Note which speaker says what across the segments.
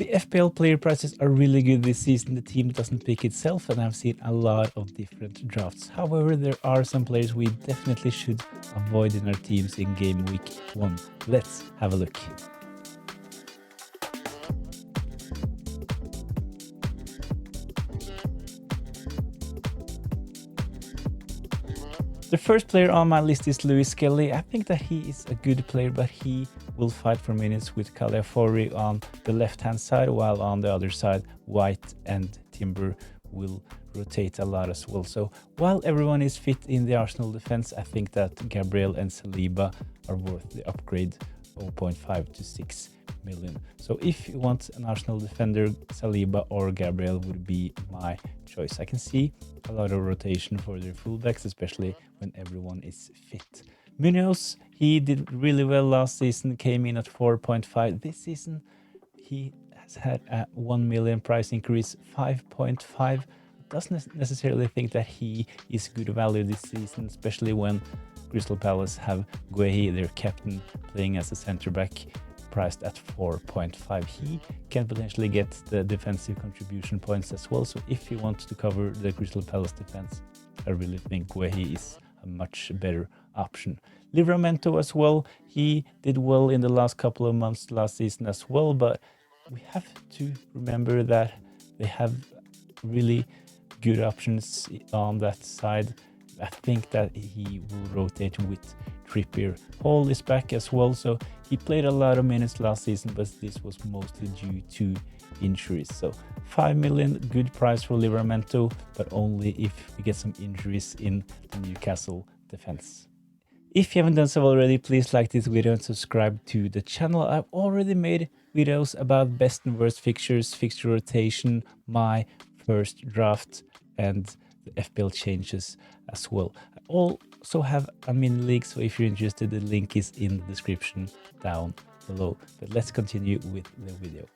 Speaker 1: The FPL player prices are really good this season. The team doesn't pick itself, and I've seen a lot of different drafts. However, there are some players we definitely should avoid in our teams in game week 1. Let's have a look. The first player on my list is Lewis Kelly. I think that he is a good player, but he will fight for minutes with Calafiori on the left-hand side, while on the other side, White and Timber will rotate a lot as well. So while everyone is fit in the Arsenal defense, I think that Gabriel and Saliba are worth the upgrade, 0.5 to 6 million. So if you want an Arsenal defender, Saliba or Gabriel would be my choice. I can see a lot of rotation for their fullbacks, especially when everyone is fit. Munoz, he did really well last season, came in at 4.5. This season, he has had a 1 million price increase, 5.5. Doesn't necessarily think that he is good value this season, especially when Crystal Palace have Guehi, their captain, playing as a centre-back, priced at 4.5. He can potentially get the defensive contribution points as well. So if you want to cover the Crystal Palace defense, I really think Guehi is a much better option. Livramento as well. He did well in the last couple of months last season as well, but we have to remember that they have really good options on that side. I think that he will rotate with Trippier. Hall is back as well, so he played a lot of minutes last season, but this was mostly due to injuries. So 5 million, good price for Livramento, but only if we get some injuries in the Newcastle defense. If you haven't done so already, please like this video and subscribe to the channel. I've already made videos about best and worst fixtures, fixture rotation, my first draft, and the FPL changes as well. I also have a mini league, so if you're interested, the link is in the description down below. But let's continue with the video.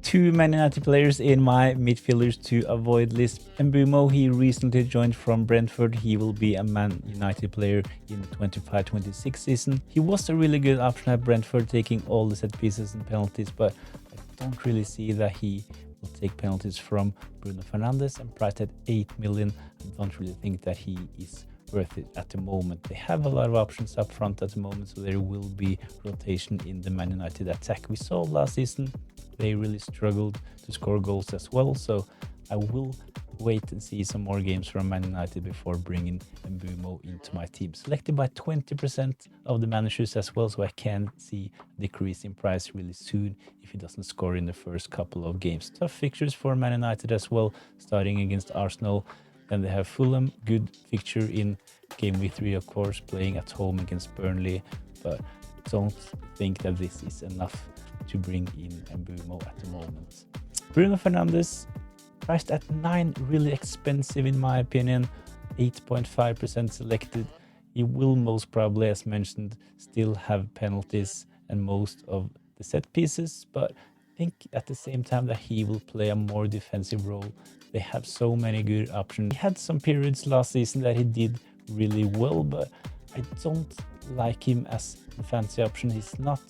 Speaker 1: 2 Man United players in my midfielders to avoid list. Mbeumo, he recently joined from Brentford. He will be a Man United player in the 25-26 season. He was a really good option at Brentford, taking all the set pieces and penalties, but I don't really see that he will take penalties from Bruno Fernandes, and priced at 8 million. I don't really think that he is worth it at the moment. They have a lot of options up front at the moment, so there will be rotation in the Man United attack. We saw last season they really struggled to score goals as well, so I will wait and see some more games from Man United before bringing Mbeumo into my team. Selected by 20% of the managers as well, so I can see a decrease in price really soon if he doesn't score in the first couple of games. Tough fixtures for Man United as well, starting against Arsenal. Then they have Fulham, good fixture in game week 3, of course, playing at home against Burnley, but don't think that this is enough to bring in Mbeumo at the moment. Bruno Fernandes, priced at 9, really expensive in my opinion, 8.5% selected. He will most probably, as mentioned, still have penalties and most of the set pieces, but I think at the same time that he will play a more defensive role. They have so many good options. He had some periods last season that he did really well, but I don't like him as a fancy option. He's not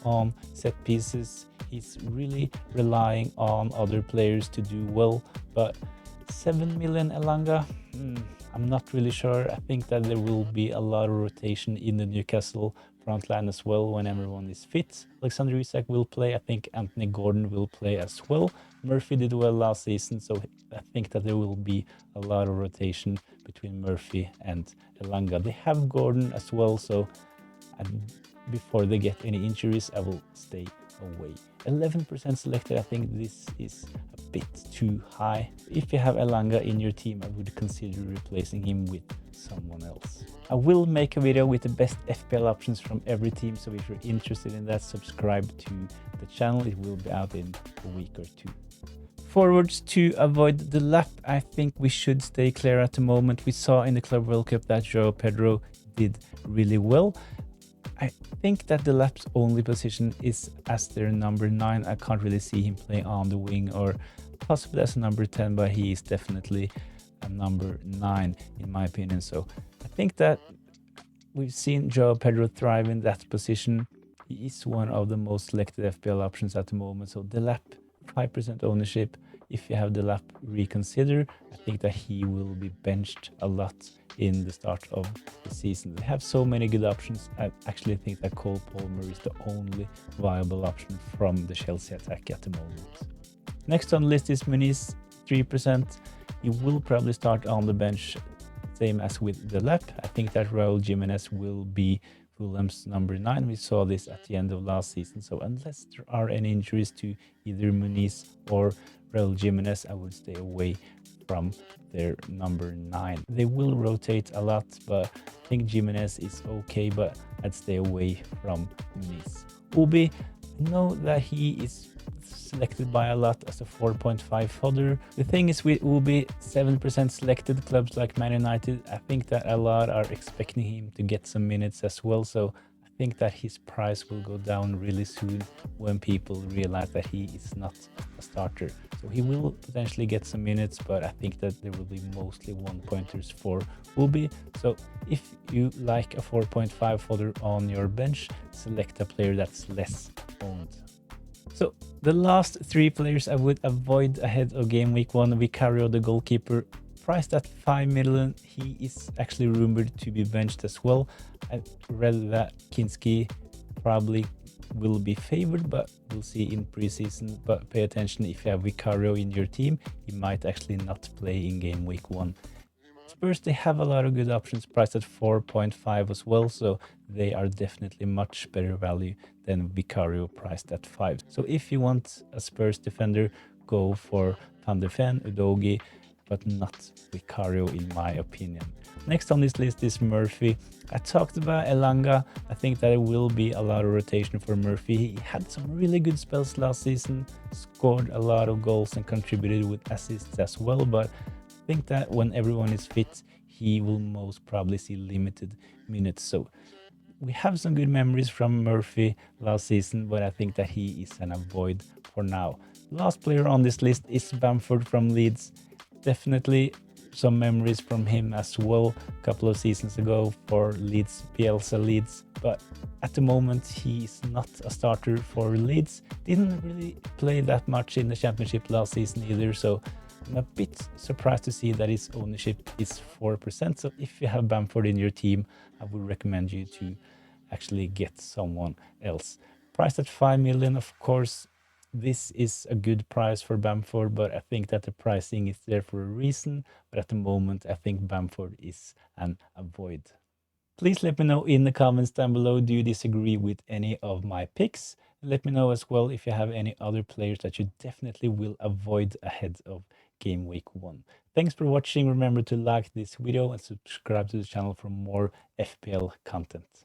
Speaker 1: on set pieces. He's really relying on other players to do well, but 7 million Elanga, I'm not really sure. I think that there will be a lot of rotation in the Newcastle front line as well when everyone is fit. Alexander Isak will play. I think Anthony Gordon will play as well. Murphy did well last season, so I think that there will be a lot of rotation between Murphy and Elanga. They have Gordon as well, so before they get any injuries, I will stay away. 11% selected. I think this is a bit too high. If you have Elanga in your team, I would consider replacing him with someone else. I will make a video with the best FPL options from every team, so if you're interested in that, subscribe to the channel. It will be out in a week or 2. Forwards to avoid the lap, I think we should stay clear at the moment. We saw in the Club World Cup that João Pedro did really well. I think that the lap's only position is as their number 9. I can't really see him playing on the wing or possibly as a number 10, but he is definitely a number 9 in my opinion. So I think that we've seen João Pedro thrive in that position. He is one of the most selected FPL options at the moment, so the lap 5% ownership. If you have the lap, reconsider. I think that he will be benched a lot in the start of the season. They have so many good options. I actually think that Cole Palmer is the only viable option from the Chelsea attack at the moment. Next on the list is Muniz, 3%. He will probably start on the bench, same as with the lap. I think that Raul Jimenez will be Fulham's number 9. We saw this at the end of last season. So unless there are any injuries to either Muniz or Raul Jimenez, I would stay away from their number 9. They will rotate a lot, but I think Jimenez is okay, but I'd stay away from Muniz. Ubi, know that he is selected by a lot as a 4.5 fodder. The thing is with Ubi, 7% selected. Clubs like Man United, I think that a lot are expecting him to get some minutes as well, so I think that his price will go down really soon when people realize that he is not a starter. So he will potentially get some minutes, but I think that there will be mostly one-pointers for Ubi. So if you like a 4.5 fodder on your bench, select a player that's less owned. So the last 3 players I would avoid ahead of game week 1. Vicario, the goalkeeper, priced at 5 million. He is actually rumored to be benched as well. I read that Kinski probably will be favored, but we'll see in preseason. But pay attention, if you have Vicario in your team, he might actually not play in game week 1. Spurs, they have a lot of good options priced at 4.5 as well, so they are definitely much better value than Vicario priced at 5. So if you want a Spurs defender, go for Van de Ven, Udogi, but not Vicario in my opinion. Next on this list is Murphy. I talked about Elanga. I think that it will be a lot of rotation for Murphy. He had some really good spells last season, scored a lot of goals and contributed with assists as well, but I think that when everyone is fit, he will most probably see limited minutes. So we have some good memories from Murphy last season, but I think that he is an avoid for now. Last player on this list is Bamford from Leeds. Definitely some memories from him as well a couple of seasons ago for Leeds, Bielsa Leeds, but at the moment he's not a starter for Leeds. Didn't really play that much in the championship last season either, so I'm a bit surprised to see that his ownership is 4%. So if you have Bamford in your team, I would recommend you to actually get someone else. Priced at 5 million, of course, this is a good price for Bamford, but I think that the pricing is there for a reason. But at the moment, I think Bamford is an avoid. Please let me know in the comments down below, do you disagree with any of my picks? Let me know as well if you have any other players that you definitely will avoid ahead of game week 1. Thanks for watching. Remember to like this video and subscribe to the channel for more FPL content.